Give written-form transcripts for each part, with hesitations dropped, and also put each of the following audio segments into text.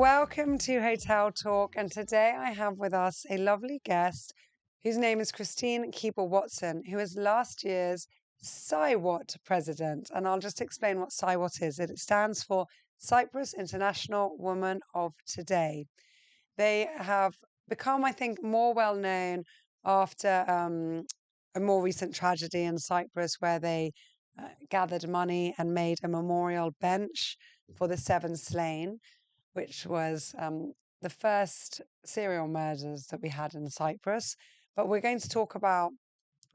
Welcome to Hotel Talk, and today I have with us a lovely guest whose name is Christine Keeble Watson, who is last year's CIWOT president. And I'll just explain what CIWOT is. It stands for Cyprus International Woman of Today. They have become, I think, more well known after a more recent tragedy in Cyprus where they gathered money and made a memorial bench for the 7 slain, which was the first serial murders that we had in Cyprus. But we're going to talk about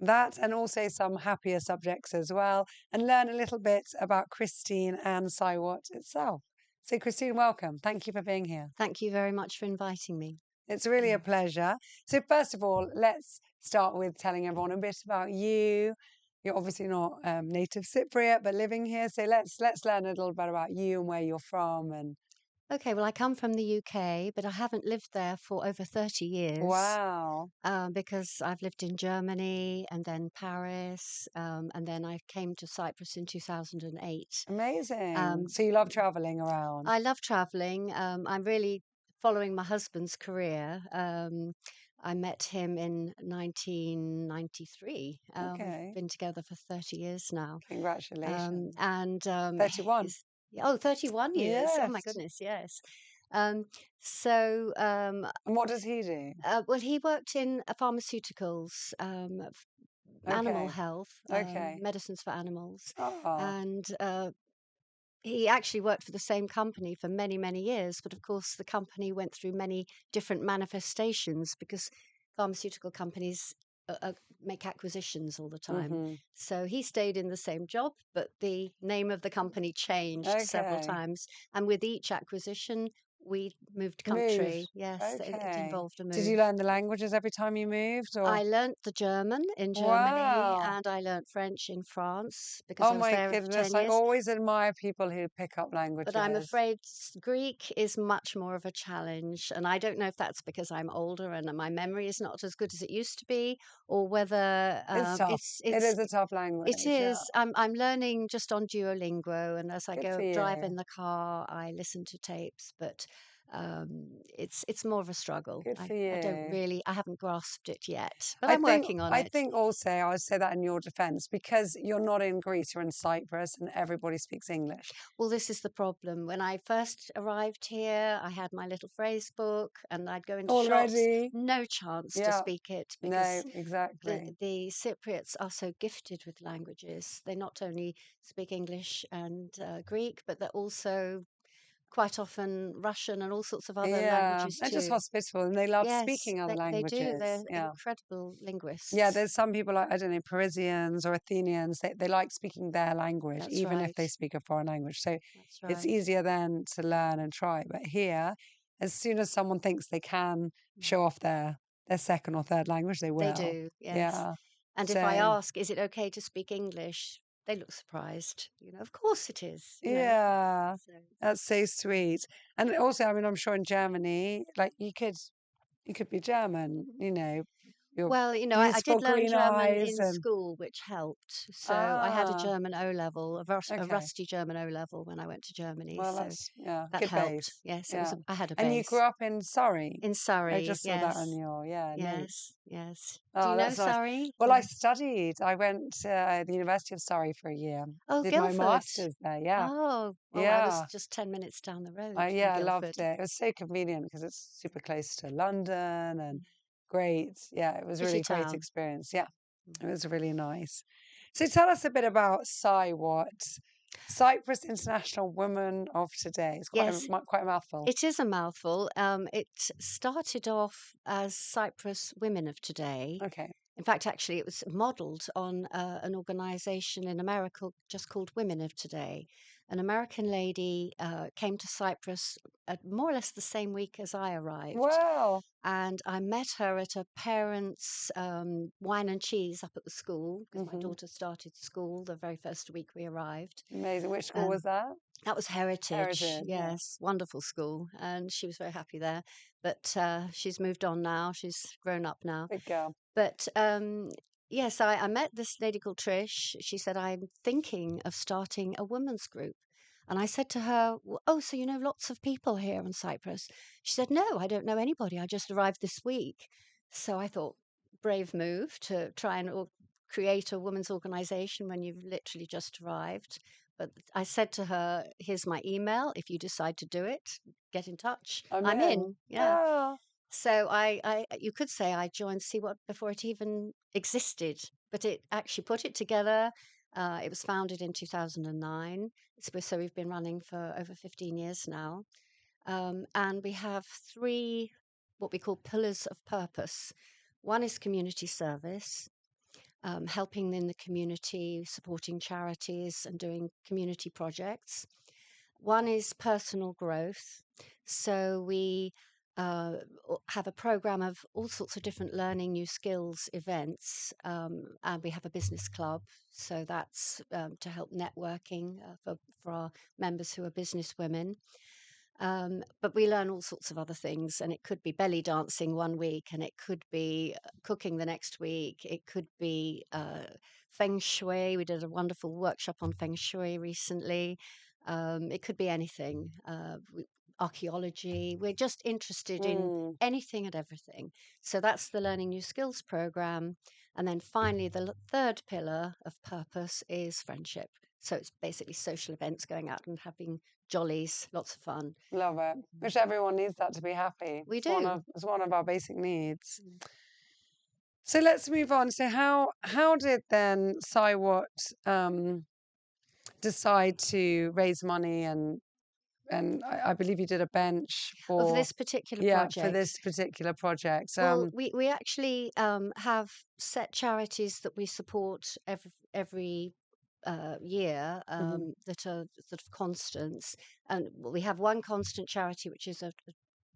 that and also some happier subjects as well, and learn a little bit about Christine and CIWOT itself. So, Christine, welcome. Thank you for being here. Thank you very much for inviting me. It's really a pleasure. So, first of all, let's start with telling everyone a bit about you. You're obviously not native Cypriot, but living here. So let's learn a little bit about you and where you're from. And Okay, well, I come from the UK, but I haven't lived there for over 30 years wow, because I've lived in Germany and then Paris, and then I came to Cyprus in 2008. amazing. So you love traveling around. I love traveling. I'm really following my husband's career. I met him in 1993. We've Okay, been together for 30 years now. congratulations. And 31. his, oh, 31 years. Oh my Yes. goodness, yes. Um, so, And what does he do? well, he worked in pharmaceuticals, animal Okay, health, okay. medicines for animals, Oh, and he actually worked for the same company for many, many years. But of course, the company went through many different manifestations because pharmaceutical companies make acquisitions all the time. mm-hmm. So he stayed in the same job, but the name of the company changed several Okay. times. And with each acquisition, we moved country. Moved. Yes, it Okay. involved a Did you move. learn the languages every time you moved, or? I learnt the German in Germany Wow. and I learnt French in France because Oh I was my there for 10 goodness. I years. always admire people who pick up But I'm languages. afraid Greek is much more of a challenge. And I don't know if that's because I'm older and my memory is not as good as it used to be, or whether It's tough. It is a tough it language. Yeah. is. I'm learning just on Duolingo, and as I Good go for drive you. in the car, I listen to tapes. But it's more of a struggle. Good for I don't you. really I haven't grasped it yet, but I'm working on I it. think also I would say that in your defense, because you're not in Greece, you're in Cyprus and everybody speaks English. Well, this is the problem. When I first arrived here, I had my little phrase book and I'd go into shops. Already? No chance to Yeah. speak it No, because exactly. the Cypriots are so gifted with languages. They not only speak English and Greek, but they're also quite often Russian and all sorts of other Yeah. languages They're just too. hospitable and they love Yes, speaking other they do. languages. They're Yeah. incredible Yeah, linguists. there's some people like, I don't know, Parisians or Athenians, they like speaking their language, That's even if right. they speak a foreign language. So That's it's right. easier then to learn and try. But here, as soon as someone thinks they can show off their second or third language, they They will. do, yes. Yeah. And if I So ask, is it okay to speak English? They look surprised. Of course it is. yeah, So, that's so sweet. And also, I mean, I'm sure in Germany, like you could be German, your well, I beautiful did learn green German eyes in and school, which helped. So I had a ah, German O level, a okay. rusty German O level when I went to Germany. Well, So that's yeah, that good helped. base. Yes, Yeah. I had a And you grew base up in Surrey. in I Surrey. just saw that on Yes, your notes. yes, yes. Do you Oh, know that's nice. Surrey? Well, I studied. I went to the University of Surrey for a year. Oh, Did my Guildford. master's there. Yeah. Oh, well, I was Yeah. just 10 minutes down the road from Yeah, I loved Guildford. it. It was so convenient because it's super close to London and great. Yeah, it was Pretty really great town. experience. Yeah, Mm. it was really nice. So tell us a bit about CIWOT, Cyprus International Women of Today. It's Yes, quite a mouthful. it is a mouthful. It started off as Cyprus Women of Today. Okay. In fact, actually, it was modeled on an organization in America just called Women of Today. An American lady came to Cyprus at more or less the same week as I arrived. Wow. And I met her at a parents' wine and cheese up at the school because my Hmm. daughter started school the very first week we arrived. Amazing. Which school Um, was that? that was Heritage, Heritage, yeah. yes, wonderful school, and she was very happy there. But she's moved on now; she's grown up now. Big girl. But yes, I met this lady called Trish. She said, "I'm thinking of starting a women's group." And I said to her, "Oh, so you know lots of people here in Cyprus?" She said, "No, I don't know anybody. I just arrived this week." So I thought, brave move to try and create a women's organization when you've literally just arrived. But I said to her, "Here's my email. If you decide to do it, get in touch. I'm I'm in. in." Yeah. Oh, So you could say I joined CIWOT before it even existed, but it actually put it together. It was founded in 2009, so we've been running for over 15 years now, and we have three what we call pillars of purpose. One is community service, helping in the community, supporting charities, and doing community projects. One is personal growth. So we have a program of all sorts of different learning new skills events, and we have a business club. So that's to help networking for our members who are business women. But we learn all sorts of other things, and it could be belly dancing one week, and it could be cooking the next week. It could be feng shui. We did a wonderful workshop on feng shui recently. It could be anything. Archaeology. We're just interested in mm, anything and everything. So that's the Learning New Skills program. And then finally, the third pillar of purpose is friendship. So it's basically social events, going out and having jollies, lots of fun. love it. Which everyone needs that to be happy. We It's do. one of our basic needs. Mm. So let's move on. So how did then CIWOT decide to raise money and I believe you did a bench Of for this particular yeah for project, this particular project. well, we actually have set charities that we support every year Mhm. that are sort of constants. And we have one constant charity, which is a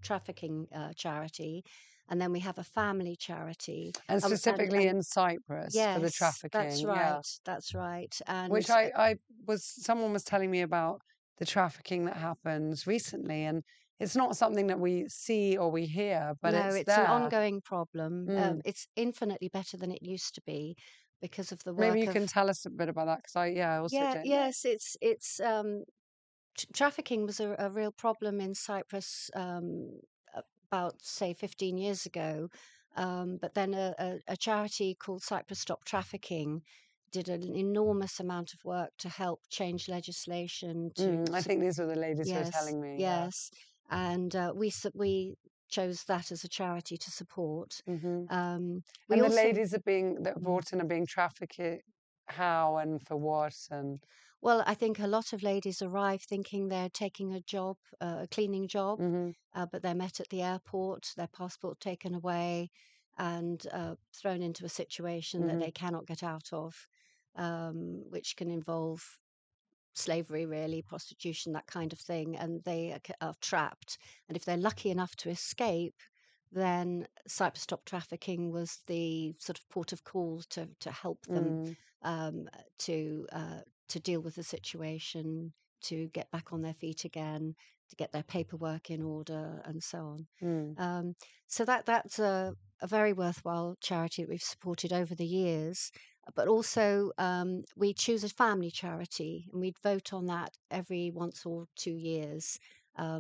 trafficking charity, and then we have a family charity. And specifically And in Cyprus for the yes, that's trafficking, yeah. right, that's right. Which And I was someone was telling me about the trafficking that happens recently, and it's not something that we see or we hear, but no, it's it's an there. ongoing problem. Mm. It's infinitely better than it used to be because of the Maybe work you of can tell us a bit about that because I also yeah, don't know. yes, it's trafficking was a real problem in Cyprus about say 15 years ago. But then a charity called Cyprus Stop Trafficking did an enormous amount of work to help change legislation I think these were the ladies who were yes, telling me, yeah. yes, and we chose that as a charity to support. Hmm. We And the also ladies are being that are mm, brought in are being trafficked. How and for what? And well, I think a lot of ladies arrive thinking they're taking a job, a cleaning job, hmm but they're met at the airport, their passport taken away, and thrown into a situation that hmm they cannot get out of, which can involve slavery, really, prostitution, that kind of thing, and they are trapped. And if they're lucky enough to escape, then Cyprus Stop Trafficking was the sort of port of call to help them mm, um, to to deal with the situation, to get back on their feet again, to get their paperwork in order, and so on. mm, So that's a very worthwhile charity that we've supported over the years. But also, we choose a family charity, and we'd vote on that every once or 2 years.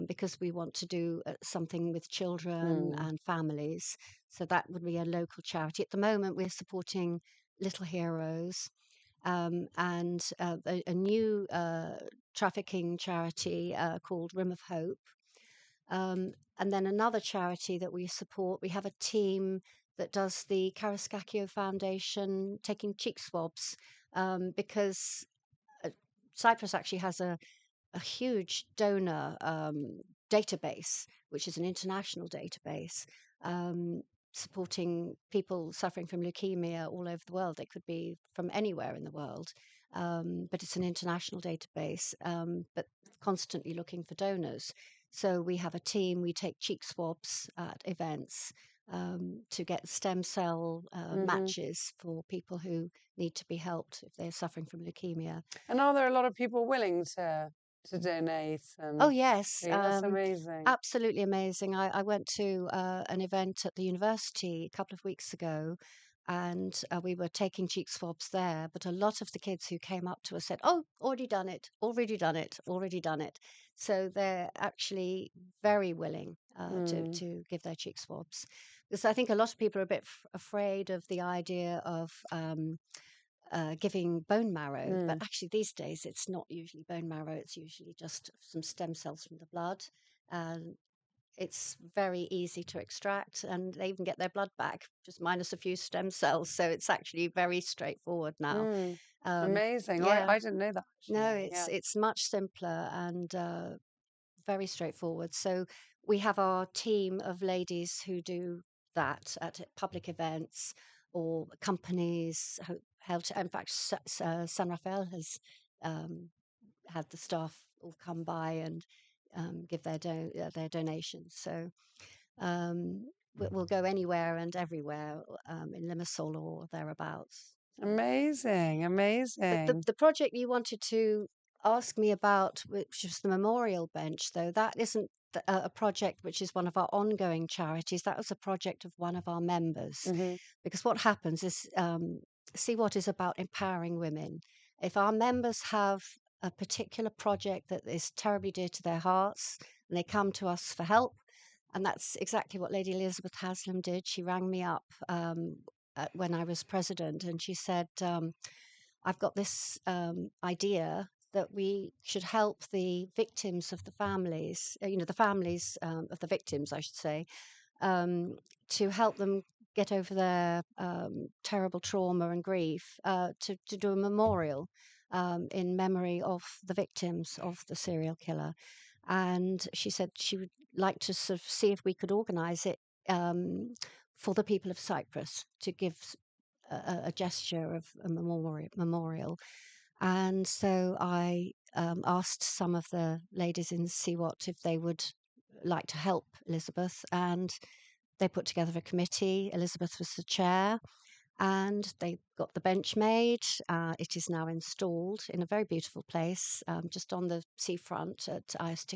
Because we want to do something with children mm. and families. So that would be a local charity. At the moment, we're supporting Little Heroes, and a new trafficking charity called Rim of Hope. And then another charity that we support, we have a team that does the Karaskakio Foundation taking cheek swabs, because Cyprus actually has a huge donor database, which is an international database, um, supporting people suffering from leukemia all over the world. They could be from anywhere in the world, but it's an international database, but constantly looking for donors. So we have a team, we take cheek swabs at events. To get stem cell hmm matches for people who need to be helped if they're suffering from leukemia. And are there a lot of people willing to donate? Oh, And yes, see, that's amazing. absolutely amazing. I went to an event at the university a couple of weeks ago, and we were taking cheek swabs there. But a lot of the kids who came up to us said, "Oh, already done it, already done it, already done it." So they're actually very willing Mm. to give their cheek swabs. Because I think a lot of people are a bit afraid of the idea of giving bone marrow, but Mm. actually these days it's not usually bone marrow, it's usually just some stem cells from the blood. And it's very easy to extract, and they even get their blood back, just minus a few stem cells. So it's actually very straightforward now. Mm. Um, Amazing. yeah, I didn't know that no, actually. Yeah. it's much simpler and very straightforward. So we have our team of ladies who do that at public events or companies. Held, in fact, San Rafael has um, had the staff all come by and give their donations. So we'll go anywhere and everywhere in Limassol or thereabouts. So. Amazing. But Amazing. the project you wanted to ask me about, which is the memorial bench, though, that isn't a project which is one of our ongoing charities. That was a project of one of our members. Hmm. Because what happens is, CIWOT is about empowering women. If our members have a particular project that is terribly dear to their hearts and they come to us for help, and that's exactly what Lady Elizabeth Haslam did. She rang me up when I was president, and she said, I've got this idea that we should help the victims of the families, the families of the victims, I should say, um, to help them get over their terrible trauma and grief, to do a memorial in memory of the victims of the serial killer. And she said she would like to sort of see if we could organize it for the people of Cyprus to give a gesture of a memorial. And so I asked some of the ladies in CIWOT if they would like to help Elizabeth, and they put together a committee. Elizabeth was the chair, and they got the bench made. It is now installed in a very beautiful place, just on the seafront at Ias.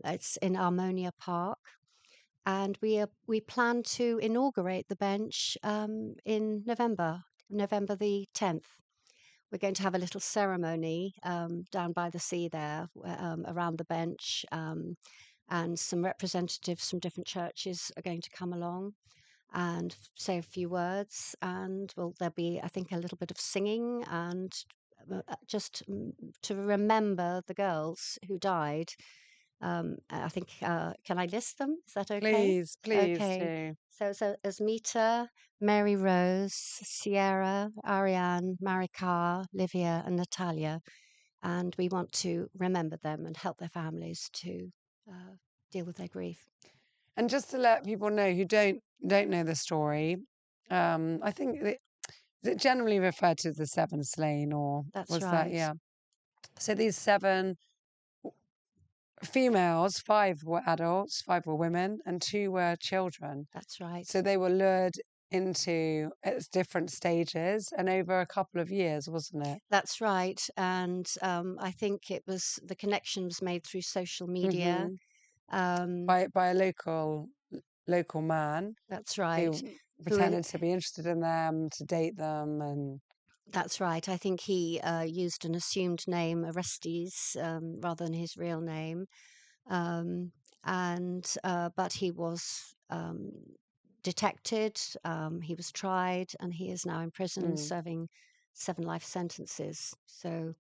It's in Armonia Park, and we plan to inaugurate the bench in November the 10th. We're going to have a little ceremony down by the sea there around the bench, and some representatives from different churches are going to come along and say a few words. And well, there'll be, I think, a little bit of singing and just to remember the girls who died. I think, can I list them? Is that okay? Please, please Okay. do. So Asmita, Mary Rose, Sierra, Ariane, Marika, Livia, and Natalia. And we want to remember them and help their families to deal with their grief. And just to let people know who don't know the story, I think is it generally referred to as the seven slain, or That's was that, right. yeah? So these seven females, five were adults, five were women, and two were children. That's right. So they were lured into its different stages and over a couple of years, wasn't it? That's right. And I think it was the connection was made through social media. Hmm. Um, By a local man that's right. who Who pretended to be interested in them, to date them, and That's right. I think he used an assumed name, Orestes, rather than his real name. Um, and But he was detected. He was tried, and he is now in prison mm, serving 7 life sentences. So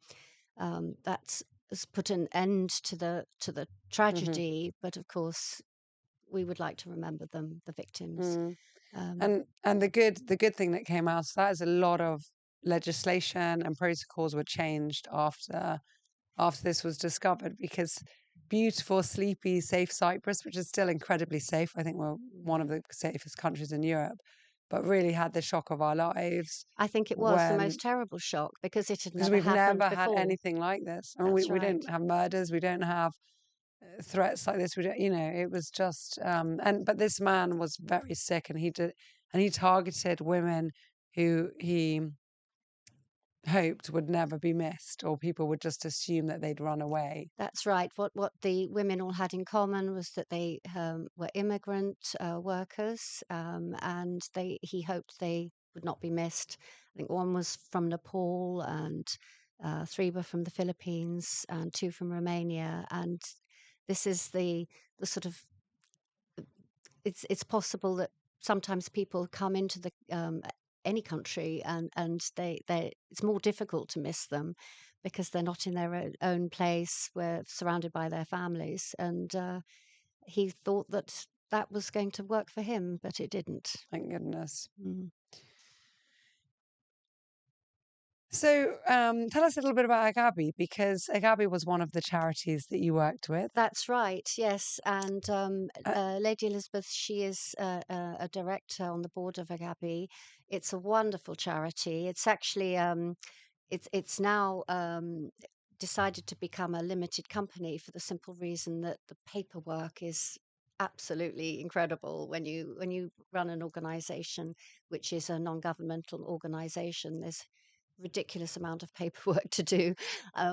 that has put an end to the hmm tragedy. But of course, we would like to remember them, the victims. mm. Um, And the good thing that came out of that is a lot of legislation and protocols were changed after this was discovered, because beautiful, sleepy, safe Cyprus, which is still incredibly safe. I think we're one of the safest countries in Europe, but really had the shock of our lives I think it was the when, most terrible shock because it had because never we've happened never had before. anything like this. I mean, That's we right. don't have murders, we don't have threats like this. We don't, it was just, but this man was very sick, and he targeted women who he hoped would never be missed, or people would just assume that they'd run away. That's right. What the women all had in common was that they were immigrant workers, and he hoped they would not be missed. I think one was from Nepal, and three were from the Philippines, and two from Romania. And this is the sort of it's possible that sometimes people come into the any country, and they it's more difficult to miss them because they're not in their own place, we're surrounded by their families, and he thought that that was going to work for him, but it didn't. Thank goodness. Mm. So tell us a little bit about Agapy, because Agapy was one of the charities that you worked with. That's right, yes. And Uh, Lady Elizabeth, she is a director on the board of Agapy. It's a wonderful charity. It's actually it's now decided to become a limited company for the simple reason that the paperwork is absolutely incredible when you run an organization which is a non-governmental organization. There's ridiculous amount of paperwork to do,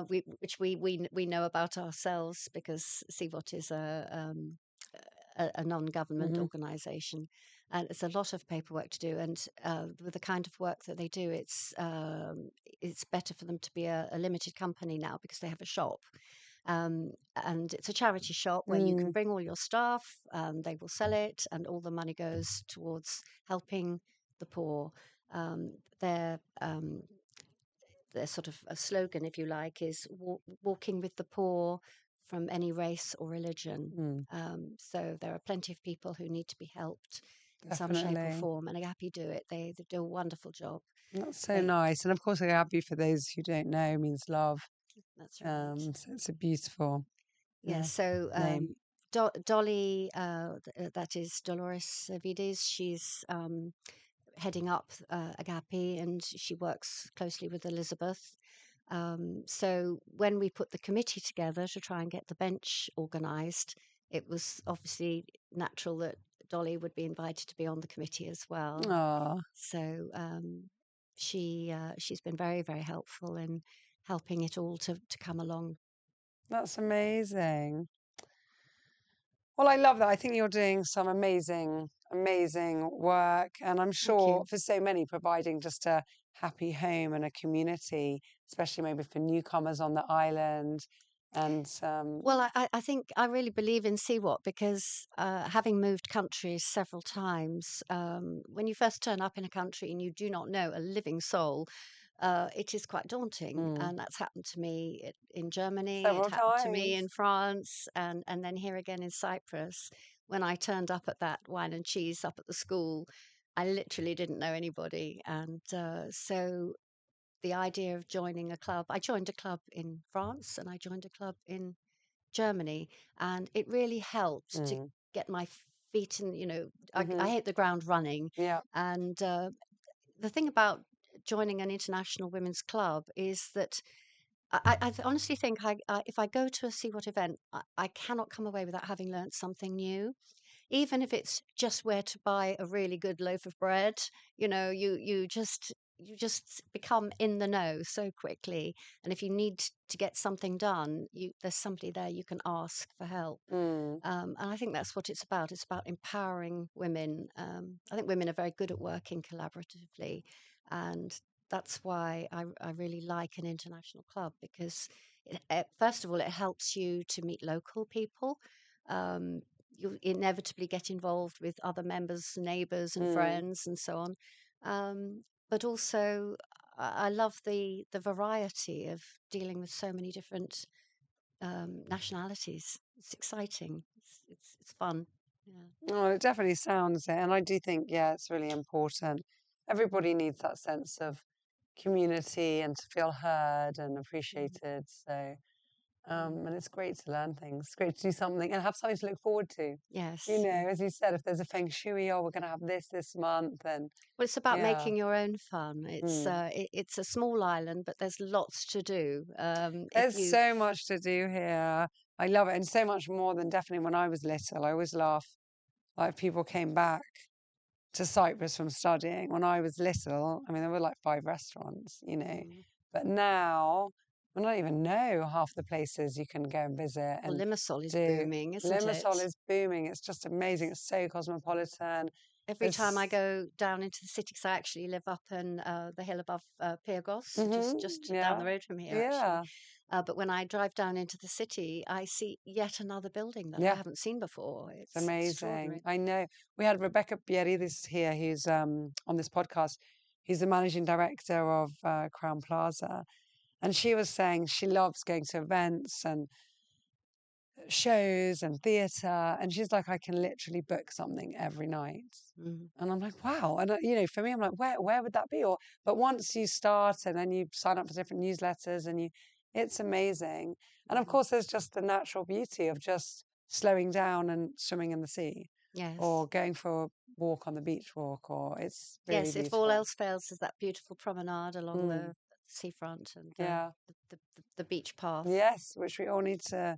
which we know about ourselves because CIWOT is a non-government mhm. organization, and it's a lot of paperwork to do. And with the kind of work that they do, it's better for them to be a limited company now because they have a shop. And it's a charity shop where you can Mm, bring all your stuff, they will sell it, and all the money goes towards helping the poor. Um, their their sort of a slogan, if you like, is walking with the poor from any race or religion. mm, So there are plenty of people who need to be helped in some shape or definitely. form, and Agapy do it. They do a wonderful job. That's so They nice. And of course, Agapy, for those who don't know, means love. That's right. So it's a beautiful Yeah. uh, So name. Dolly, that is Dolores Vides. She's heading up Agapy, and she works closely with Elizabeth. So when we put the committee together to try and get the bench organised, it was obviously natural that Dolly would be invited to be on the committee as well. Oh, So she's been very, very helpful in helping it all to come along. that's amazing. Well, I love that. I think you're doing some amazing, amazing work. And I'm Thank sure you. for so many, providing just a happy home and a community, especially maybe for newcomers on the island. And Well, I think I really believe in CWOT because having moved countries several times, when you first turn up in a country and you do not know a living soul, it is quite daunting. mm, And that's happened to me in Germany, it several happened to me times. in France, and then here again in Cyprus. When I turned up at that wine and cheese up at the school, I literally didn't know anybody. And so the idea of joining a club, I joined a club in France and I joined a club in Germany, and it really helped to Mm, get my feet in. I hmm. hit the ground running, Yeah. and the thing about joining an international women's club is that honestly think if I go to a CWAT event, I cannot come away without having learnt something new, even if it's just where to buy a really good loaf of bread. You just become in the know so quickly, and if you need to get something done, there's somebody there you can ask for help. Mm, And I think that's what it's about. It's about empowering women. I think women are very good at working collaboratively, and that's why I really like an international club because, first of all, it helps you to meet local people. Um, you inevitably get involved with other members, neighbours, and mm. friends, and so on. But also, I love the variety of dealing with so many different nationalities. It's exciting. It's fun. Yeah. Oh, it definitely sounds it. And I do think, yeah, it's really important. Everybody needs that sense of community and to feel heard and Mm, appreciated. So, mm. and it's great to learn things. It's great to do something and have something to look forward to. Yes. Yeah. As you said, if there's a feng shui, oh, we're going to have this month, and Well, it's about yeah, making your own fun. mm. It's a small island, but there's lots to do. If There's you so much to do here. I love it, and so much more than definitely when I was little. I always laugh like people came back to Cyprus from studying when I was little. I mean, there were like 5 restaurants. Mm. But now, I don't even know half the places you can go and visit Well, and Limassol is do. booming, isn't it? Limassol is booming. It's just amazing. It's so cosmopolitan. Every time I There's, go down into the city, because I actually live up in the hill above Pyrgos, just down yeah, the road from here, actually. yeah, But when I drive down into the city, I see yet another building that I yeah. haven't seen before. It's It's amazing. extraordinary. I know. We had Rebecca Bierides here, who's on this podcast. Who's the managing director of Crown Plaza, and she was saying she loves going to events and shows and theatre, and she's like, I can literally book something every night. Mm. And I'm like, wow. And for me, I'm like, where would that be? But once you start and then you sign up for different newsletters it's amazing. And of Mm. course, there's just the natural beauty of just slowing down and swimming in the sea, Yes. or going for a walk on the beach walk, or it's really Yes, if all beautiful. else fails, there's that beautiful promenade along Mm, the seafront and yeah. the beach path. Yes, which we all need to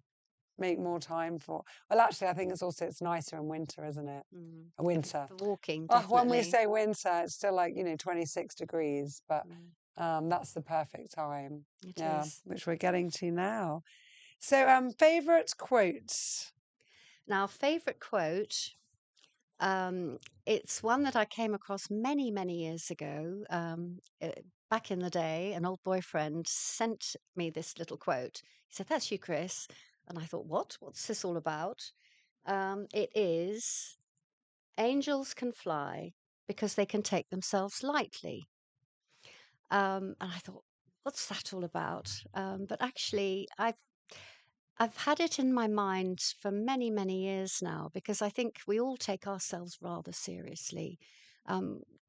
make more time for. Well, actually, I think it's nicer in winter, isn't it? Mm. A winter. For walking, Oh, when we definitely. say winter, it's still like 26 degrees, but Mm. that's the perfect time. It Yeah, is. which we're getting to now. So, favorite quotes. Now, favorite quote. Um, it's one that I came across many, many years ago. Back in the day, an old boyfriend sent me this little quote. He said, "That's you, Chris." And I thought, what? What's this all about? It is, "Angels can fly because they can take themselves lightly." And I thought, what's that all about? But actually, I've had it in my mind for many, many years now because I think we all take ourselves rather seriously.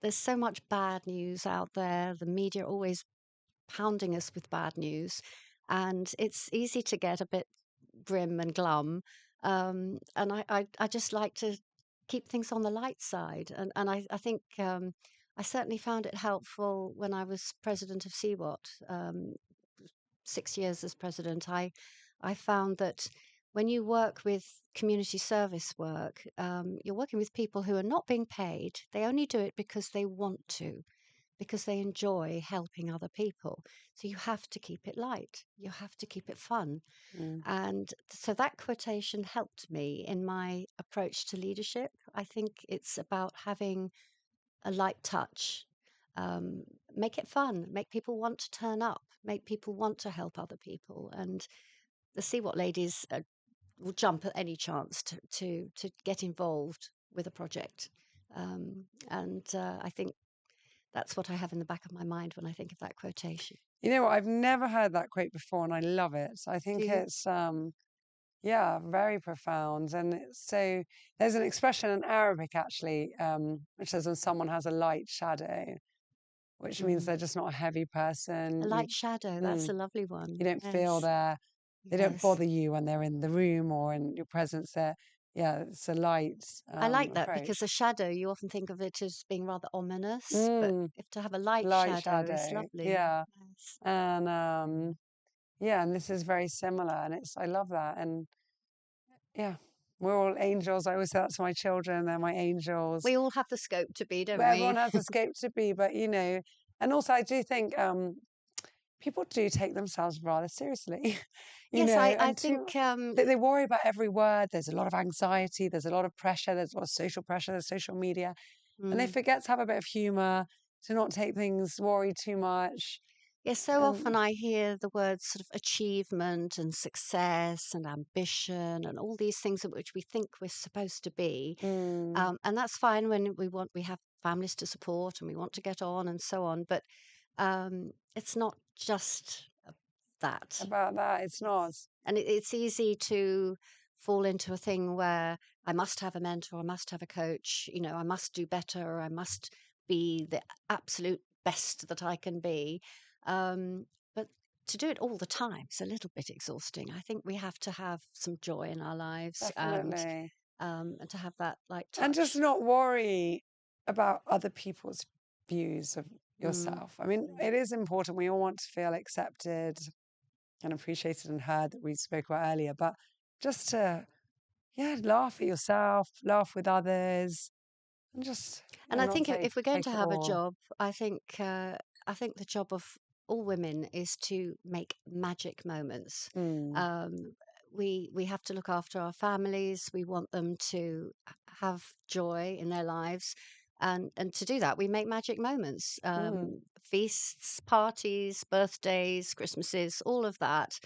There's so much bad news out there. The media always pounding us with bad news, and it's easy to get a bit grim and glum. And I just like to keep things on the light side. And I think I certainly found it helpful when I was president of CIWOT, 6 years as president. I found that when you work with community service work, you're working with people who are not being paid. They only do it because they want to, because they enjoy helping other people. So you have to keep it light. You have to keep it fun. Mm. And so that quotation helped me in my approach to leadership. I think it's about having a light touch. Um, Make it fun, make people want to turn up, make people want to help other people. And the See What ladies will jump at any chance to get involved with a project. And I think that's what I have in the back of my mind when I think of that quotation. You know what? I've never heard that quote before, and I love it. I Do think you? it's yeah, very profound. And so there's an expression in Arabic actually, which says when someone has a light shadow, which means Mm. they're just not a heavy A person. light shadow, that's Mm, a lovely you one. don't feel Yes. they don't Yes. bother you when they're in the room or in your presence there. Yeah, it's a light I like that because approach. a shadow, you often think of it as being rather ominous, but Mm, if to have a light light shadow is shadow. lovely. Yeah. Yes. And yeah, and this is very similar. And I love that. And yeah, we're all angels. I always say that to my children. They're my angels. We all have the scope to be, don't But everyone we? has a scope to be, but and also I do think people do take themselves rather seriously, Yes, I and think they worry about every word. There's a lot of anxiety, there's a lot of pressure, there's a lot of social pressure, there's social media, and they mm, forget to have a bit of humor, to not take things, worry too much. yes, so often And I hear the words sort of achievement and success and ambition and all these things at which we think we're supposed to be. mm, And that's fine when we have families to support and we want to get on and so on. But it's not just that. about that, it's not. And it's easy to fall into a thing where I must have a mentor, I must have a coach, I must do better, or I must be the absolute best that I can be. But to do it all the time is a little bit exhausting. I think we have to have some joy in our lives Definitely. and to have that light And just touch. not worry about other people's views of Mm, yourself. I mean, mm. it is important. We all want to feel accepted and appreciated and heard that we spoke about earlier, but just to, yeah, laugh at yourself, laugh with others, and just, And yeah, I not think if we're going take to it have a all. job, I think the job of all women is to make magic moments. We have to look after our families. We want them to have joy in their lives. And to do that, we make magic moments, feasts, parties, birthdays, Christmases, all of that.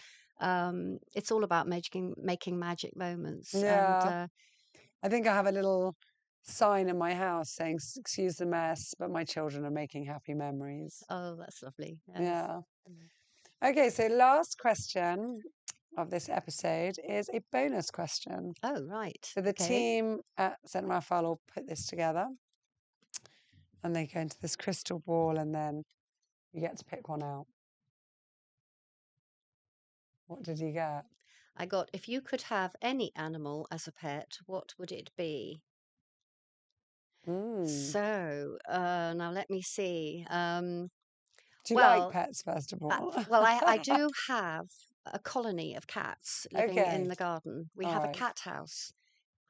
It's all about making magic moments. And Yeah. I think I have a little sign in my house saying, "Excuse the mess, but my children are making happy memories." oh, that's lovely. Yes. Yeah. Mm. Okay, so last question of this episode is a bonus question. Oh, right. So the Okay. team at St. Raphael will put this together and they go into this crystal ball and then you get to pick one out. What did you get? I got, if you could have any animal as a pet, what would it be? So now let me see. Do you like Well, pets, first of all? I do have a colony of cats living in Okay. the garden. We All have a right. cat house,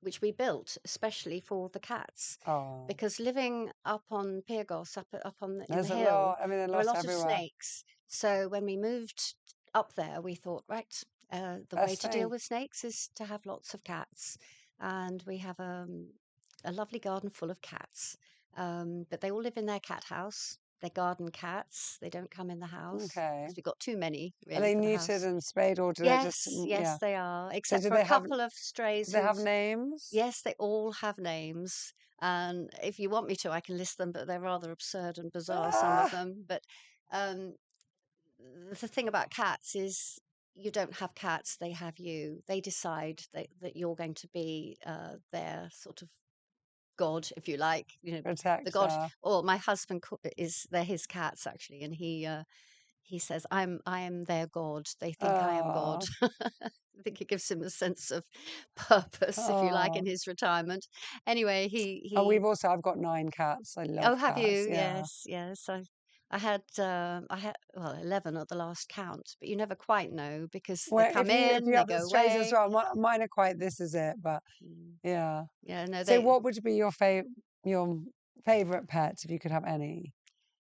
which we built especially for the cats. Oh, Because living up on Pyrgos, up on in the there's a hill, lot. I mean, there are there are a lots lot of everywhere. snakes. So when we moved up there, we thought, right, the way Best to deal thing. with snakes is to have lots of cats, and we have a lovely garden full of cats. But they all live in their cat house. They're garden cats. They don't come in the house Okay. because we've got too many Are really they for the neutered house. and spayed, or do they just, Yes, yes, yeah? they are. So Except do for a they have couple of strays who've names? yes, they all have names. And if you want me to, I can list them, but they're rather absurd and bizarre, some of Ah, them. But um, the thing about cats is you don't have cats, they have you. They decide that you're going to be their sort of god, if you like, the god. protector. Or my husband they're his cats actually, and he says, I am their god. They think I am God. Oh, I think it gives him a sense of purpose, if you like, in oh. his retirement. Anyway, And he I've got 9 cats. I oh, love have cats. you? Yeah. Yes, yes. I had well 11 at the last count, but you never quite know because they Well, come if in, you they have the go strays as away. well, mine are quite, this is it, but Mm. yeah. Yeah, no, So they. what would be your favorite pet if you could have any?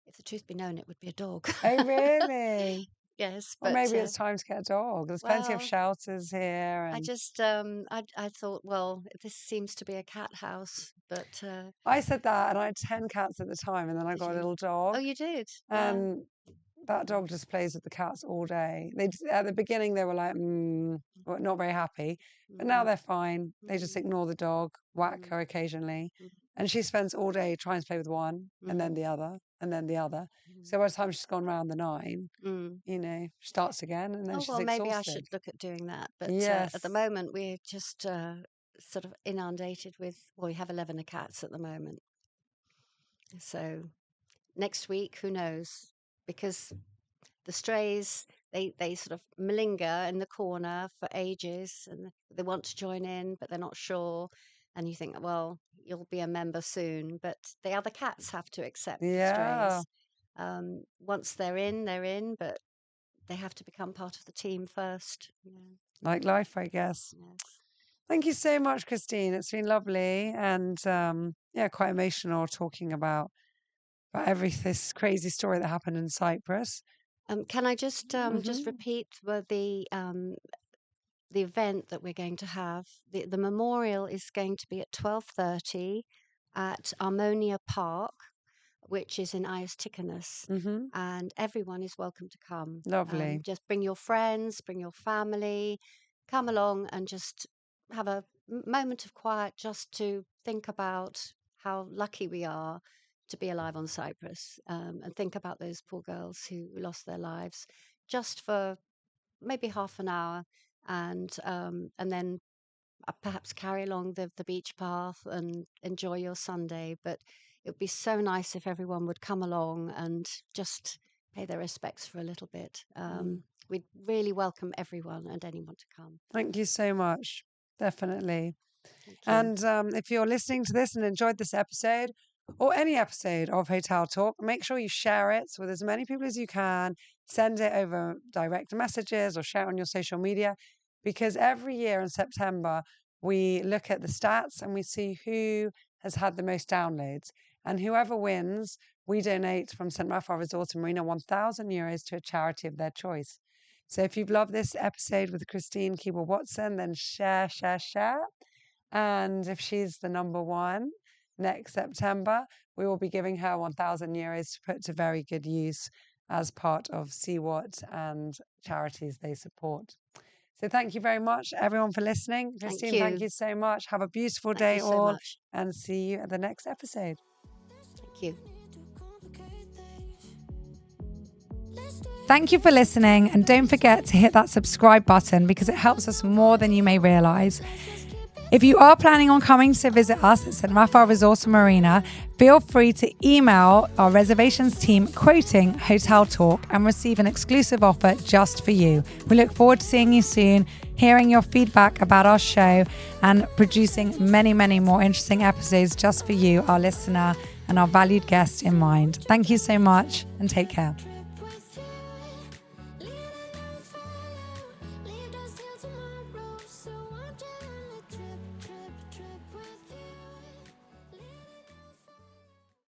If the truth be known, it would be a dog. Oh, really? Yes, Well, but maybe it's time to get a dog. There's plenty of well, shelters here, I and just I thought, well, this seems to be a cat house, but I said that, and I had 10 cats at the time, and then I did got a you? little Oh, dog, you did? Yeah. and that dog just plays with the cats all day. At the beginning they were like, well, not very happy, but now Mm, they're fine. They just mm, ignore the dog, whack mm, her occasionally, mm, and she spends all day trying to play with one, and then mm, the other, and then the other. mm, So by the time she's gone round the 9, mm. she starts again, and then Oh she's well, maybe I should exhausted. look at doing that. But at the Yes. moment, we're just sort of inundated with. Well, we have 11 cats at the moment. So next week, who knows? Because the strays they sort of malinger in the corner for ages and they want to join in but they're not sure, and you think, well, you'll be a member soon, but the other cats have to accept the Yeah. strays. Once they're in, but they have to become part of the team first. Yeah. Like life, I guess. Yes. Thank you so much, Christine. It's been lovely and yeah, quite emotional talking about this crazy story that happened in Cyprus. Can I just Hmm. repeat the event that we're going to have? The memorial is going to be at 12:30 at Armonia Park, which is in Ias, Hmm. and everyone is welcome to come. Lovely. Just bring your friends, bring your family, come along and just have a moment of quiet just to think about how lucky we are to be alive on Cyprus, and think about those poor girls who lost their lives just for maybe half an hour, and then perhaps carry along the beach path and enjoy your Sunday. But it would be so nice if everyone would come along and just pay their respects for a little bit. We'd really welcome everyone and anyone to come. Thank you so much. Definitely. Thank you. And if you're listening to this and enjoyed this episode or any episode of Hotel Talk, make sure you share it with as many people as you can. Send it over direct messages or share it on your social media, because every year in September, we look at the stats and we see who has had the most downloads. And whoever wins, we donate from St. Raphael Resort and Marina €1,000 to a charity of their choice. So if you've loved this episode with Christine Keeble Watson, then share. And if she's the number one next September, we will be giving her €1,000 to put to very good use as part of CIWOT and charities they support. So thank you very much, everyone, for listening. Christine, thank you so much. Have a beautiful day all, and see you at the next episode. Thank you. Thank you for listening, and don't forget to hit that subscribe button because it helps us more than you may realize. If you are planning on coming to visit us at St. Raphael Resort and Marina, feel free to email our reservations team quoting Hotel Talk and receive an exclusive offer just for you. We look forward to seeing you soon, hearing your feedback about our show, and producing many, many more interesting episodes just for you, our listener, and our valued guest in mind. Thank you so much, and take care.